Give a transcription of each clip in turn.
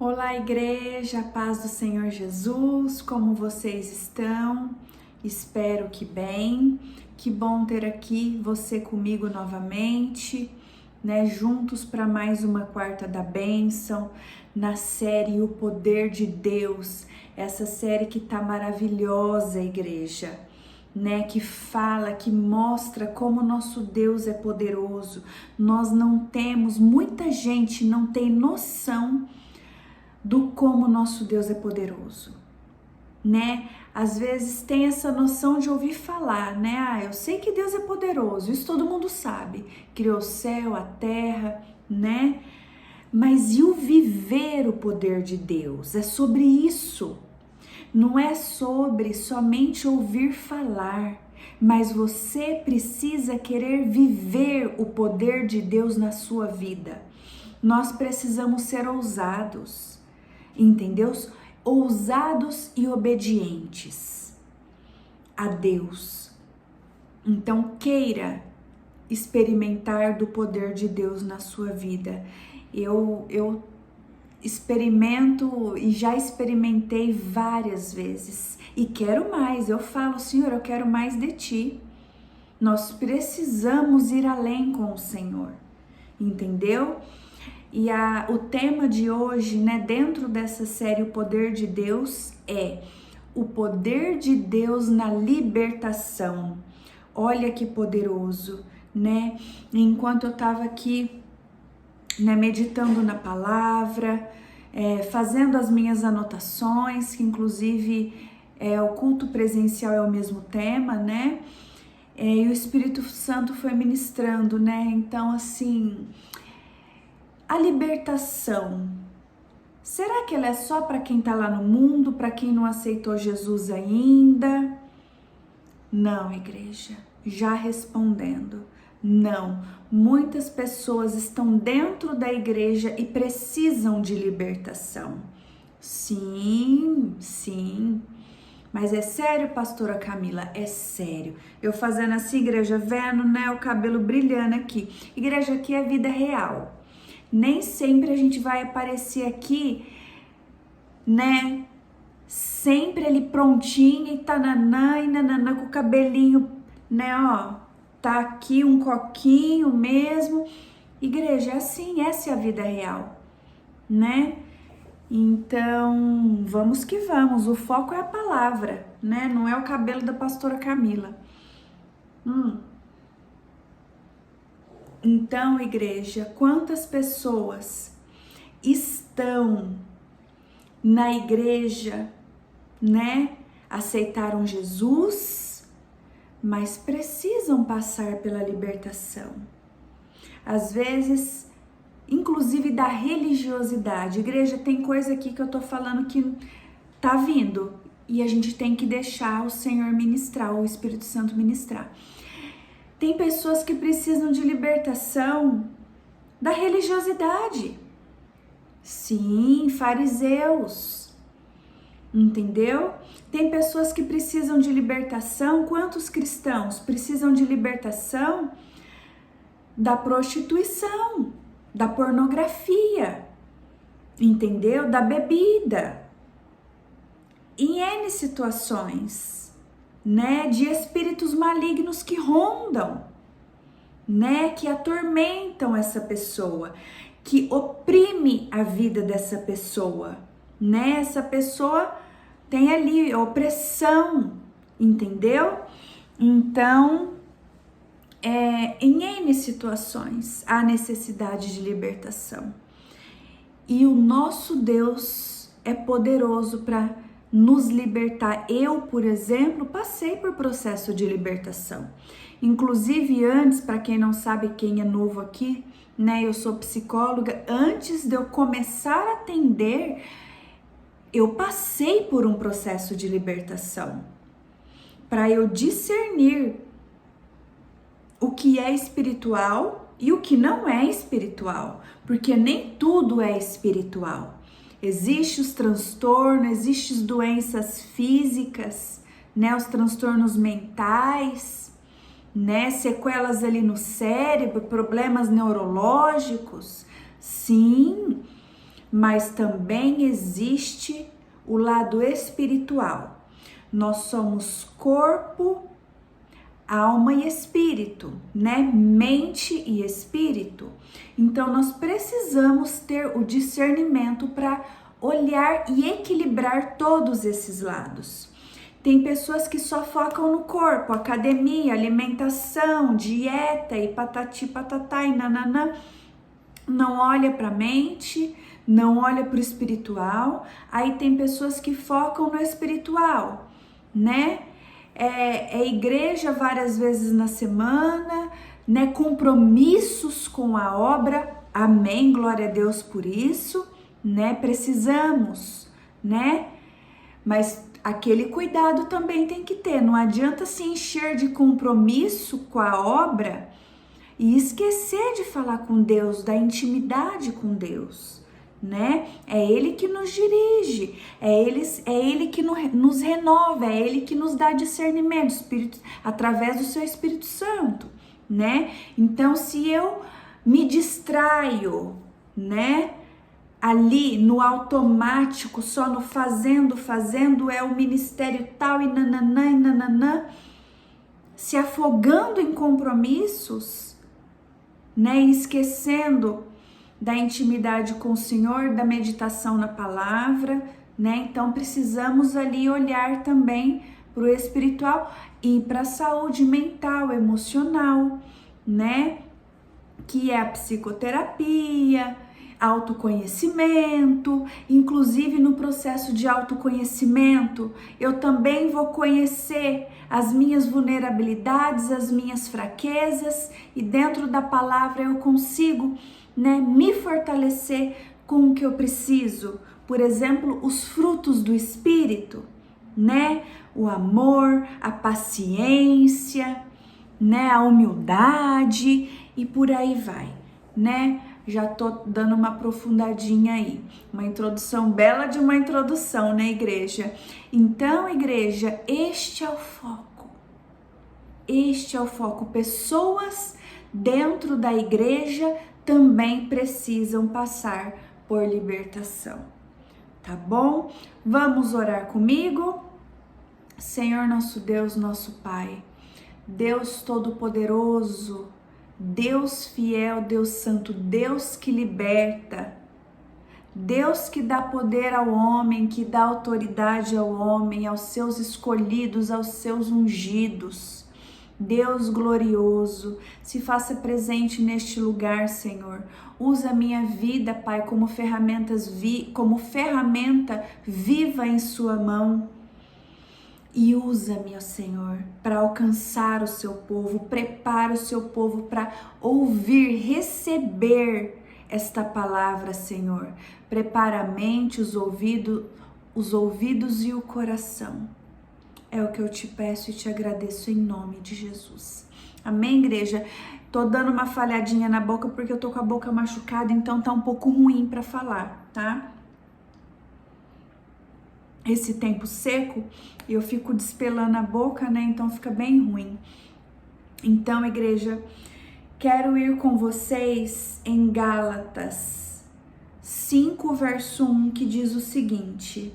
Olá, igreja, paz do Senhor Jesus, como vocês estão? Espero que bem. Que bom ter aqui você comigo novamente, né? Juntos para mais uma quarta da bênção, na série O Poder de Deus, essa série que tá maravilhosa, igreja, né? Que fala, que mostra como nosso Deus é poderoso. Nós não temos, muita gente não tem noção do como nosso Deus é poderoso, né? Às vezes tem essa noção de ouvir falar, né? Eu sei que Deus é poderoso, isso todo mundo sabe. Criou o céu, a terra, né? Mas e o viver o poder de Deus? É sobre isso. Não é sobre somente ouvir falar, mas você precisa querer viver o poder de Deus na sua vida. Nós precisamos ser ousados. Entendeu? Ousados e obedientes a Deus. Então queira experimentar do poder de Deus na sua vida. Eu experimento e já experimentei várias vezes e quero mais. Eu falo, Senhor, eu quero mais de Ti. Nós precisamos ir além com o Senhor, entendeu? E o tema de hoje, né, dentro dessa série O Poder de Deus, é o poder de Deus na libertação. Olha que poderoso, né? Enquanto eu estava aqui, né, meditando na palavra, fazendo as minhas anotações, que inclusive o culto presencial é o mesmo tema, né? E o Espírito Santo foi ministrando, né? Então, assim, a libertação, será que ela é só para quem está lá no mundo, para quem não aceitou Jesus ainda? Não, igreja, já respondendo, não. Muitas pessoas estão dentro da igreja e precisam de libertação. Sim, sim. Mas é sério, pastora Camila? É sério. Eu fazendo assim, igreja, vendo, né, o cabelo brilhando aqui. Igreja, aqui é vida real. Nem sempre a gente vai aparecer aqui, né, sempre ali prontinho e tananã e nananã com o cabelinho, né, ó, tá aqui um coquinho mesmo. Igreja, é assim, essa é a vida real, né? Então, vamos que vamos, o foco é a palavra, né, não é o cabelo da pastora Camila. Então, igreja, quantas pessoas estão na igreja, né? Aceitaram Jesus, mas precisam passar pela libertação. Às vezes, inclusive da religiosidade. Igreja, tem coisa aqui que eu tô falando que tá vindo e a gente tem que deixar o Senhor ministrar, o Espírito Santo ministrar. Tem pessoas que precisam de libertação da religiosidade. Sim, fariseus. Entendeu? Tem pessoas que precisam de libertação. Quantos cristãos precisam de libertação da prostituição, da pornografia, entendeu? Da bebida. Em N situações, né, de espíritos malignos que rondam, né, que atormentam essa pessoa, que oprime a vida dessa pessoa, né? Essa pessoa tem ali opressão, entendeu? Então, em N situações há necessidade de libertação. E o nosso Deus é poderoso para nos libertar. Eu, por exemplo, passei por processo de libertação. Inclusive antes, para quem não sabe, quem é novo aqui, né, eu sou psicóloga. Antes de eu começar a atender, eu passei por um processo de libertação para eu discernir o que é espiritual e o que não é espiritual, porque nem tudo é espiritual. Existem os transtornos, existem as doenças físicas, né, os transtornos mentais, né, sequelas ali no cérebro, problemas neurológicos. Sim, mas também existe o lado espiritual. Nós somos corpo, alma e espírito, né? Mente e espírito. Então nós precisamos ter o discernimento para olhar e equilibrar todos esses lados. Tem pessoas que só focam no corpo, academia, alimentação, dieta e patati patatá e nananã. Não olha para a mente, não olha para o espiritual. Aí tem pessoas que focam no espiritual, né? É igreja várias vezes na semana, né? Compromissos com a obra, amém, glória a Deus por isso, né? Precisamos, né? Mas aquele cuidado também tem que ter, não adianta se encher de compromisso com a obra e esquecer de falar com Deus, da intimidade com Deus, né? É Ele que nos dirige, é Ele que nos renova, é Ele que nos dá discernimento, através do seu Espírito Santo, né? Então, se eu me distraio, né? Ali no automático, só no fazendo, é o ministério tal e nananã, se afogando em compromissos, né? E esquecendo da intimidade com o Senhor, da meditação na palavra, né? Então precisamos ali olhar também para o espiritual e para a saúde mental, emocional, né? Que é a psicoterapia, autoconhecimento. Inclusive no processo de autoconhecimento, eu também vou conhecer as minhas vulnerabilidades, as minhas fraquezas, e dentro da palavra eu consigo, né, me fortalecer com o que eu preciso. Por exemplo, os frutos do Espírito, né? O amor, a paciência, né? A humildade e por aí vai, né? Já tô dando uma aprofundadinha aí, uma introdução bela de uma introdução, né, igreja? Então, igreja, este é o foco. Este é o foco. Pessoas dentro da igreja também precisam passar por libertação, tá bom? Vamos orar comigo? Senhor nosso Deus, nosso Pai, Deus Todo-Poderoso, Deus fiel, Deus santo, Deus que liberta, Deus que dá poder ao homem, que dá autoridade ao homem, aos seus escolhidos, aos seus ungidos. Deus glorioso, se faça presente neste lugar, Senhor. Usa a minha vida, Pai, como ferramenta viva em sua mão. E usa-me, ó Senhor, para alcançar o seu povo. Prepara o seu povo para ouvir, receber esta palavra, Senhor. Prepara a mente, os ouvidos e o coração. É o que eu te peço e te agradeço em nome de Jesus. Amém, igreja? Tô dando uma falhadinha na boca porque eu tô com a boca machucada, então tá um pouco ruim para falar, tá? Esse tempo seco, eu fico despelando a boca, né? Então fica bem ruim. Então, igreja, quero ir com vocês em Gálatas 5, verso 1, que diz o seguinte: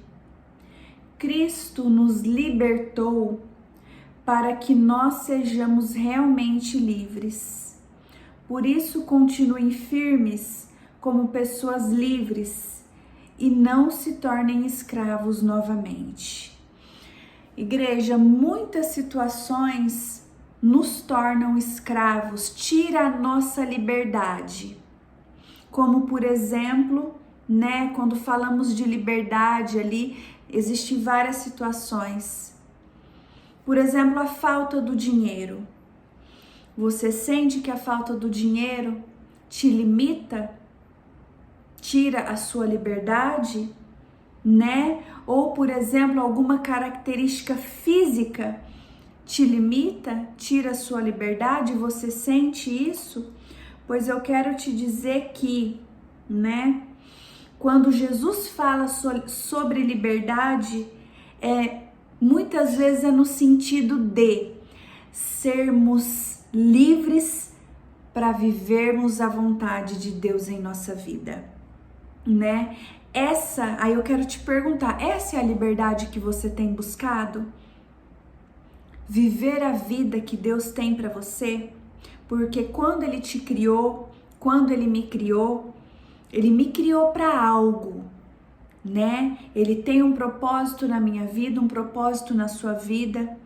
Cristo nos libertou para que nós sejamos realmente livres. Por isso, continuem firmes como pessoas livres e não se tornem escravos novamente. Igreja, muitas situações nos tornam escravos, tira a nossa liberdade. Como, por exemplo, né, quando falamos de liberdade ali, existem várias situações. Por exemplo, a falta do dinheiro. Você sente que a falta do dinheiro te limita? Tira a sua liberdade, né? Ou, por exemplo, alguma característica física te limita, tira a sua liberdade, você sente isso? Pois eu quero te dizer que, né? Quando Jesus fala sobre liberdade, muitas vezes é no sentido de sermos livres para vivermos a vontade de Deus em nossa vida. né? Aí eu quero te perguntar, essa é a liberdade que você tem buscado? Viver a vida que Deus tem para você? Porque quando Ele te criou, quando Ele me criou para algo, né? Ele tem um propósito na minha vida, um propósito na sua vida.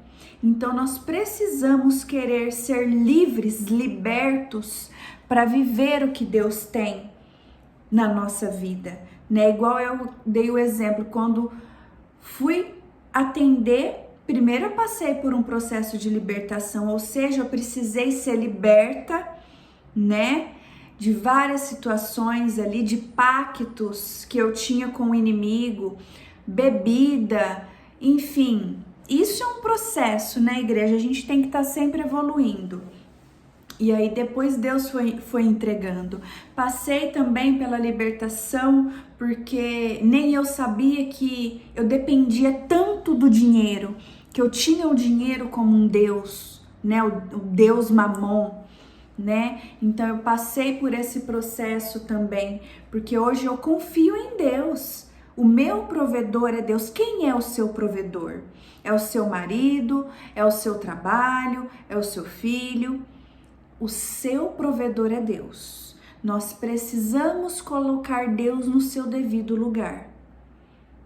Então nós precisamos querer ser livres, libertos para viver o que Deus tem na nossa vida, né? Igual eu dei o exemplo, quando fui atender, primeiro eu passei por um processo de libertação, ou seja, eu precisei ser liberta, né? De várias situações ali, de pactos que eu tinha com o inimigo, bebida, enfim. Isso é um processo, né, igreja? A gente tem que estar sempre evoluindo. E aí depois Deus foi entregando. Passei também pela libertação, porque nem eu sabia que eu dependia tanto do dinheiro, que eu tinha o dinheiro como um Deus, né? O Deus Mamon, né? Então eu passei por esse processo também, porque hoje eu confio em Deus. O meu provedor é Deus. Quem é o seu provedor? É o seu marido? É o seu trabalho? É o seu filho? O seu provedor é Deus. Nós precisamos colocar Deus no seu devido lugar,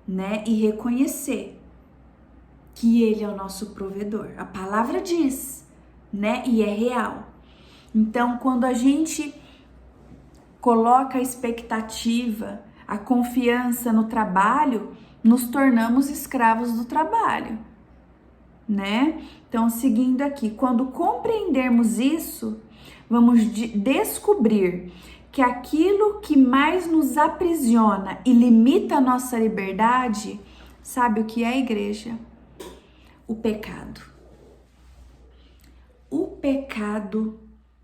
né? E reconhecer que Ele é o nosso provedor. A palavra diz, né? E é real. Então, quando a gente coloca a expectativa, a confiança no trabalho, nos tornamos escravos do trabalho, né? Então, seguindo aqui, quando compreendermos isso, vamos descobrir que aquilo que mais nos aprisiona e limita a nossa liberdade, sabe o que é, igreja? O pecado. O pecado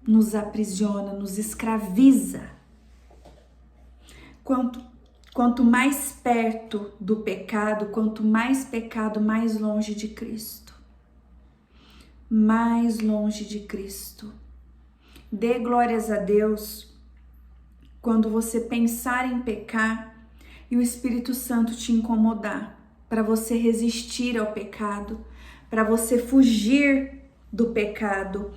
nos aprisiona, nos escraviza. Quanto mais perto do pecado, quanto mais pecado, mais longe de Cristo. Mais longe de Cristo. Dê glórias a Deus quando você pensar em pecar e o Espírito Santo te incomodar, para você resistir ao pecado, para você fugir do pecado,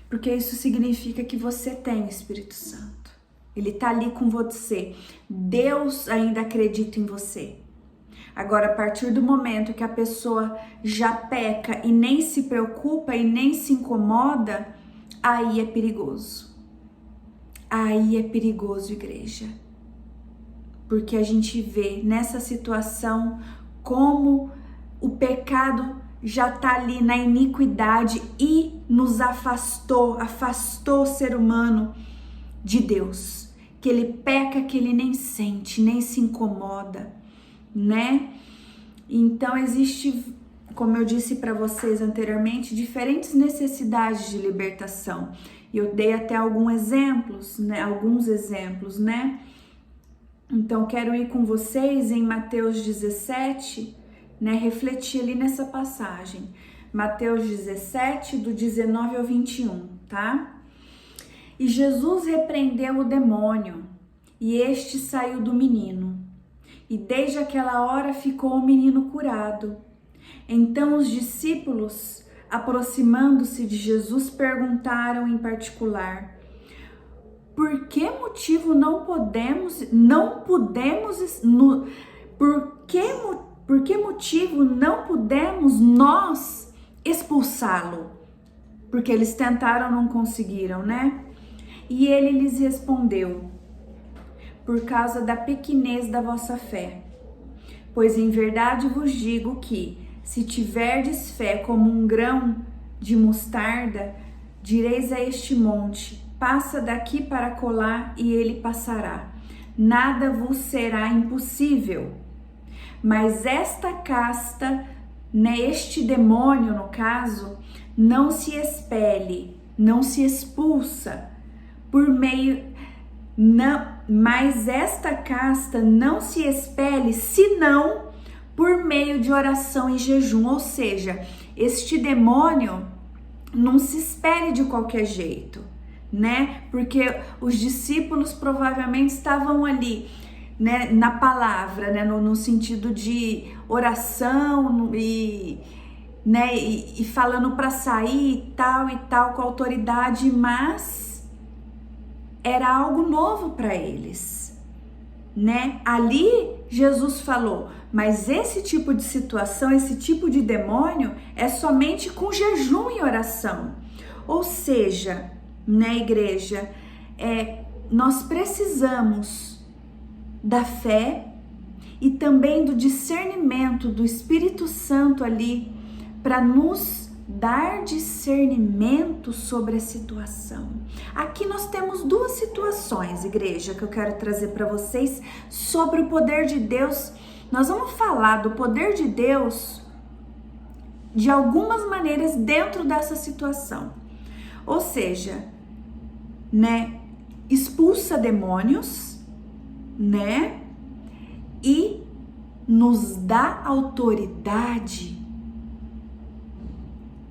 porque isso significa que você tem o Espírito Santo. Ele está ali com você. Deus ainda acredita em você. Agora, a partir do momento que a pessoa já peca e nem se preocupa e nem se incomoda, aí é perigoso. Aí é perigoso, igreja. Porque a gente vê nessa situação como o pecado já está ali na iniquidade e nos afastou o ser humano de Deus. Que ele peca, que ele nem sente, nem se incomoda, né? Então existe, como eu disse para vocês anteriormente, diferentes necessidades de libertação. E eu dei até alguns exemplos, né? Então quero ir com vocês em Mateus 17, né? Refletir ali nessa passagem. Mateus 17, do 19 ao 21, tá? E Jesus repreendeu o demônio, e este saiu do menino. E desde aquela hora ficou o menino curado. Então os discípulos, aproximando-se de Jesus, perguntaram em particular: por que motivo por que motivo não pudemos nós expulsá-lo? Porque eles tentaram, não conseguiram, né? E ele lhes respondeu: por causa da pequenez da vossa fé. Pois em verdade vos digo que, se tiverdes fé como um grão de mostarda, direis a este monte: passa daqui para acolá, e ele passará. Nada vos será impossível. Mas esta casta, né, este demônio no caso, não se expele, não se expulsa por meio... Mas esta casta não se expele senão por meio de oração e jejum. Ou seja, este demônio não se expele de qualquer jeito, né? Porque os discípulos provavelmente estavam ali né, na palavra, né, no sentido de oração e, né, e falando para sair e tal com autoridade, mas era algo novo para eles, né? Ali Jesus falou, mas esse tipo de situação, esse tipo de demônio é somente com jejum e oração. Ou seja, né, igreja, nós precisamos da fé e também do discernimento do Espírito Santo ali para nos dar discernimento sobre a situação. Aqui nós temos duas situações, igreja, que eu quero trazer para vocês sobre o poder de Deus. Nós vamos falar do poder de Deus de algumas maneiras dentro dessa situação. Ou seja, né, expulsa demônios, né, e nos dá autoridade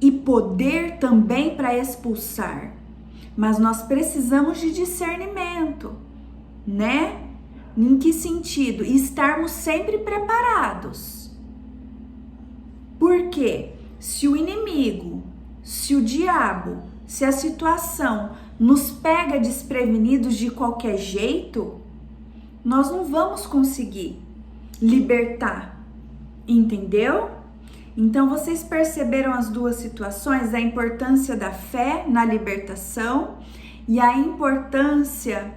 e poder também para expulsar. Mas nós precisamos de discernimento, né? Em que sentido? Estarmos sempre preparados. Porque se o inimigo, se o diabo, se a situação nos pega desprevenidos de qualquer jeito, nós não vamos conseguir libertar, entendeu? Então vocês perceberam as duas situações, a importância da fé na libertação e a importância,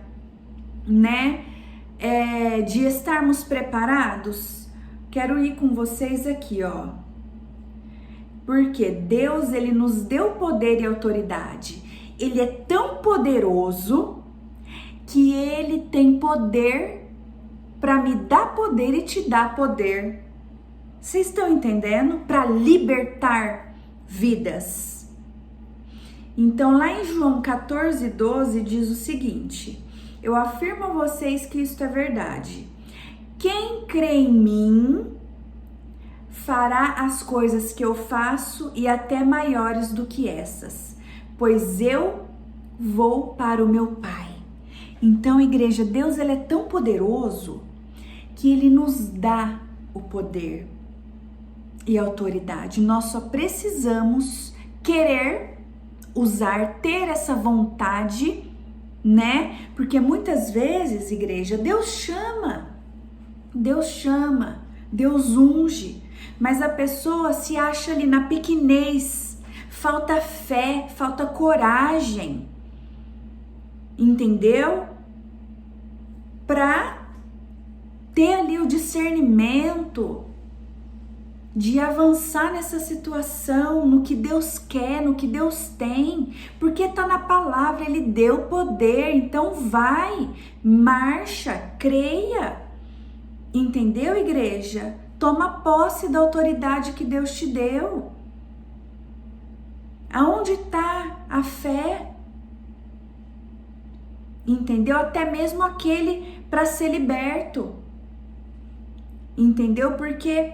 né, de estarmos preparados? Quero ir com vocês aqui, ó. Porque Deus, ele nos deu poder e autoridade. Ele é tão poderoso que ele tem poder para me dar poder e te dar poder. Vocês estão entendendo? Para libertar vidas. Então, lá em João 14:12 diz o seguinte: eu afirmo a vocês que isto é verdade. Quem crê em mim fará as coisas que eu faço e até maiores do que essas, pois eu vou para o meu Pai. Então, igreja, Deus, ele é tão poderoso que ele nos dá o poder e autoridade. Nós só precisamos querer usar, ter essa vontade, né? Porque muitas vezes, igreja, Deus chama, Deus unge, mas a pessoa se acha ali na pequenez, falta fé, falta coragem, entendeu? Para ter ali o discernimento de avançar nessa situação, no que Deus quer, no que Deus tem, porque tá na palavra, ele deu poder, então vai, marcha, creia, entendeu, igreja? Toma posse da autoridade que Deus te deu. Aonde tá a fé? Entendeu? Até mesmo aquele para ser liberto, entendeu? Porque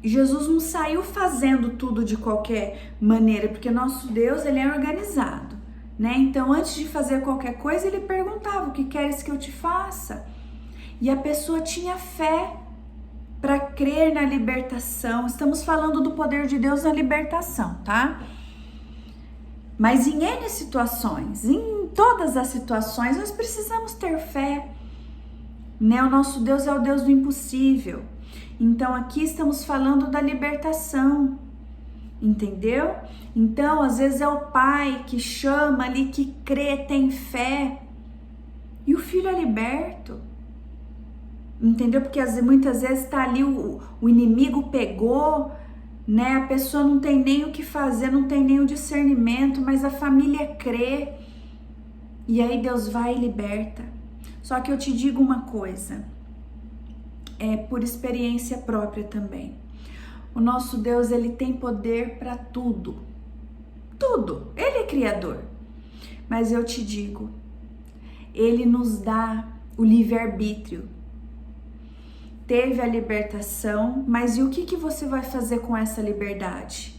Jesus não saiu fazendo tudo de qualquer maneira, porque nosso Deus, ele é organizado, né? Então, antes de fazer qualquer coisa, ele perguntava: o que queres que eu te faça? E a pessoa tinha fé para crer na libertação. Estamos falando do poder de Deus na libertação, tá? Mas em N situações, em todas as situações, nós precisamos ter fé, né? O nosso Deus é o Deus do impossível. Então aqui estamos falando da libertação, entendeu? Então às vezes é o pai que chama ali, que crê, tem fé, e o filho é liberto, entendeu? Porque muitas vezes tá ali, o inimigo pegou, né? A pessoa não tem nem o que fazer, não tem nem o discernimento, mas a família crê, e aí Deus vai e liberta. Só que eu te digo uma coisa, por experiência própria também. O nosso Deus, ele tem poder para tudo. Tudo. Ele é criador. Mas eu te digo, ele nos dá o livre-arbítrio. Teve a libertação, mas e o que você vai fazer com essa liberdade?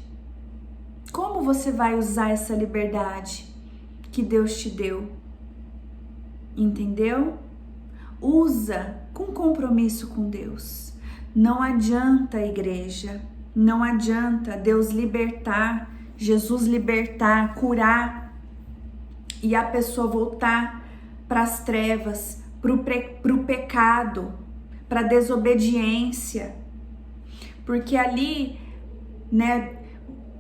Como você vai usar essa liberdade que Deus te deu? Entendeu? Usa com compromisso com Deus. Não adianta, igreja, não adianta Deus libertar, Jesus libertar, curar e a pessoa voltar para as trevas, para o pecado, para a desobediência. Porque ali, né,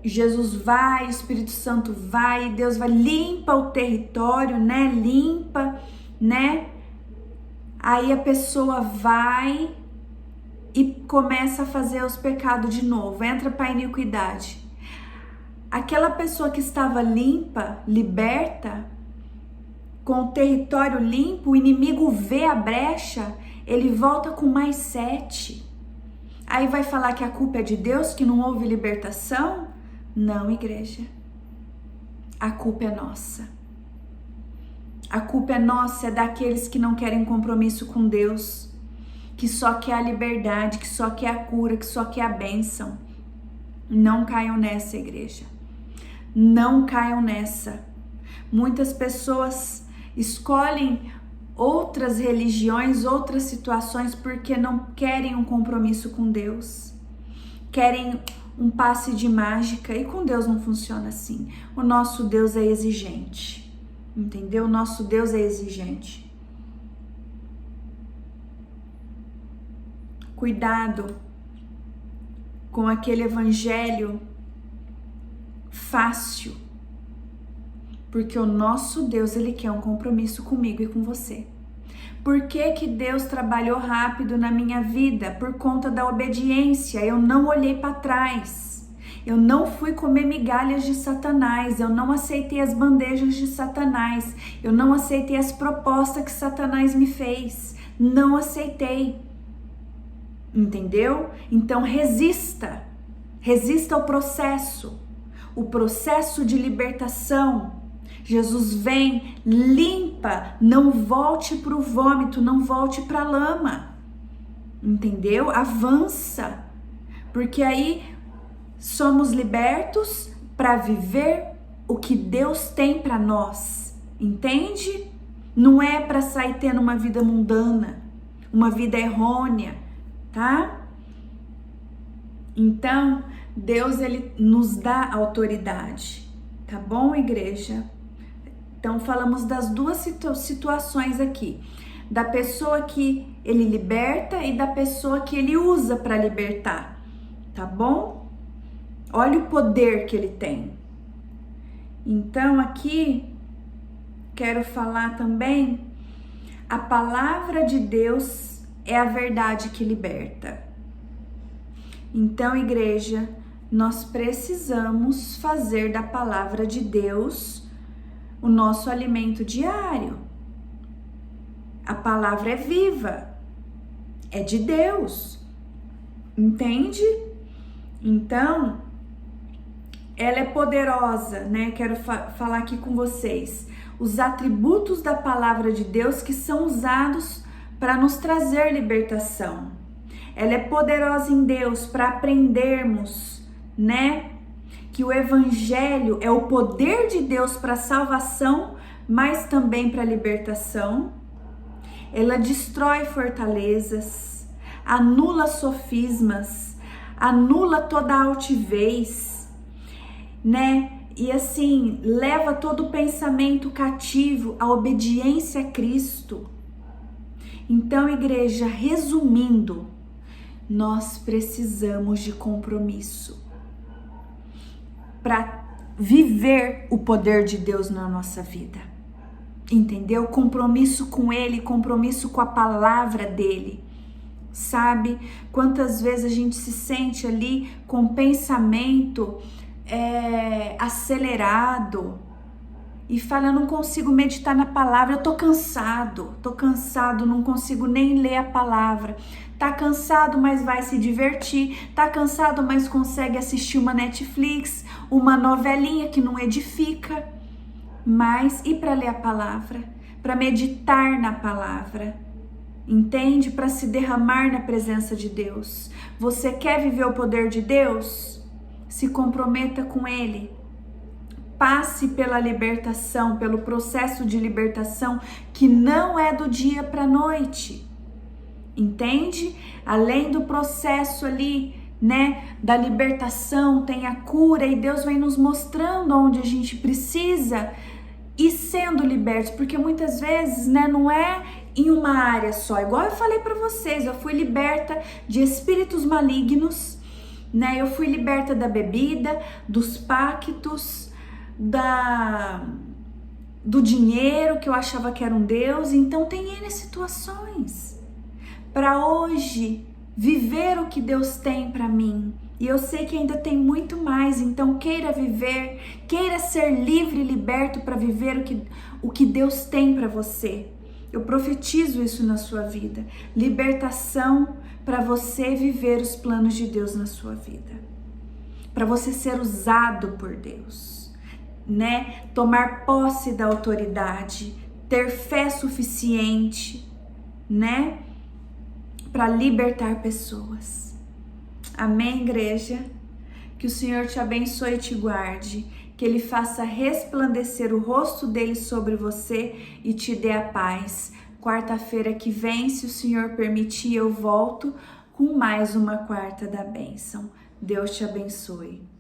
Jesus vai, o Espírito Santo vai, Deus vai, limpa o território, né, limpa, né, aí a pessoa vai e começa a fazer os pecados de novo, entra para a iniquidade. Aquela pessoa que estava limpa, liberta, com o território limpo, o inimigo vê a brecha, ele volta com mais 7. Aí vai falar que a culpa é de Deus, que não houve libertação? Não, igreja. A culpa é nossa. A culpa é nossa, é daqueles que não querem compromisso com Deus, que só quer a liberdade, que só quer a cura, que só quer a bênção. Não caiam nessa, igreja. Não caiam nessa. Muitas pessoas escolhem outras religiões, outras situações porque não querem um compromisso com Deus. Querem um passe de mágica e com Deus não funciona assim. O nosso Deus é exigente. Entendeu? O nosso Deus é exigente. Cuidado com aquele evangelho fácil, porque o nosso Deus, ele quer um compromisso comigo e com você. Por que Deus trabalhou rápido na minha vida? Por conta da obediência. Eu não olhei para trás. Eu não fui comer migalhas de Satanás. Eu não aceitei as bandejas de Satanás. Eu não aceitei as propostas que Satanás me fez. Não aceitei. Entendeu? Então resista. Resista ao processo. O processo de libertação. Jesus vem, limpa, não volte para o vômito, não volte para a lama, entendeu? Avança, porque aí somos libertos para viver o que Deus tem para nós, entende? Não é para sair tendo uma vida mundana, uma vida errônea, tá? Então, Deus, ele nos dá autoridade, tá bom, igreja? Então, falamos das duas situações aqui. Da pessoa que ele liberta e da pessoa que ele usa para libertar. Tá bom? Olha o poder que ele tem. Então, aqui, quero falar também, a palavra de Deus é a verdade que liberta. Então, igreja, nós precisamos fazer da palavra de Deus o nosso alimento diário. A palavra é viva, é de Deus, entende? Então, ela é poderosa, né? Quero falar aqui com vocês. Os atributos da palavra de Deus que são usados para nos trazer libertação. Ela é poderosa em Deus para aprendermos, né? Que o evangelho é o poder de Deus para a salvação, mas também para a libertação. Ela destrói fortalezas, anula sofismas, anula toda a altivez, né? E assim, leva todo o pensamento cativo à obediência a Cristo. Então, igreja, resumindo, nós precisamos de compromisso para viver o poder de Deus na nossa vida, entendeu? Compromisso com Ele, compromisso com a palavra dEle, sabe? Quantas vezes a gente se sente ali com pensamento acelerado e fala, eu não consigo meditar na palavra, eu tô cansado, não consigo nem ler a palavra. Tá cansado, mas vai se divertir, tá cansado, mas consegue assistir uma Netflix, uma novelinha que não edifica. Mas e para ler a palavra? Para meditar na palavra, entende? Para se derramar na presença de Deus. Você quer viver o poder de Deus? Se comprometa com Ele. Passe pela libertação, pelo processo de libertação que não é do dia para a noite. entende? Além do processo ali, né, da libertação, tem a cura, e Deus vem nos mostrando onde a gente precisa ir sendo libertos, porque muitas vezes, né, não é em uma área só. Igual eu falei para vocês, eu fui liberta de espíritos malignos, né? Eu fui liberta da bebida, dos pactos, do dinheiro que eu achava que era um Deus. Então tem N situações para hoje viver o que Deus tem para mim. E eu sei que ainda tem muito mais, então queira viver, queira ser livre e liberto para viver o que Deus tem para você. Eu profetizo isso na sua vida. Libertação para você viver os planos de Deus na sua vida. Para você ser usado por Deus, né? Tomar posse da autoridade, ter fé suficiente, né? Para libertar pessoas. Amém, igreja? Que o Senhor te abençoe e te guarde, que Ele faça resplandecer o rosto dele sobre você e te dê a paz. Quarta-feira que vem, se o Senhor permitir, eu volto com mais uma quarta da bênção. Deus te abençoe.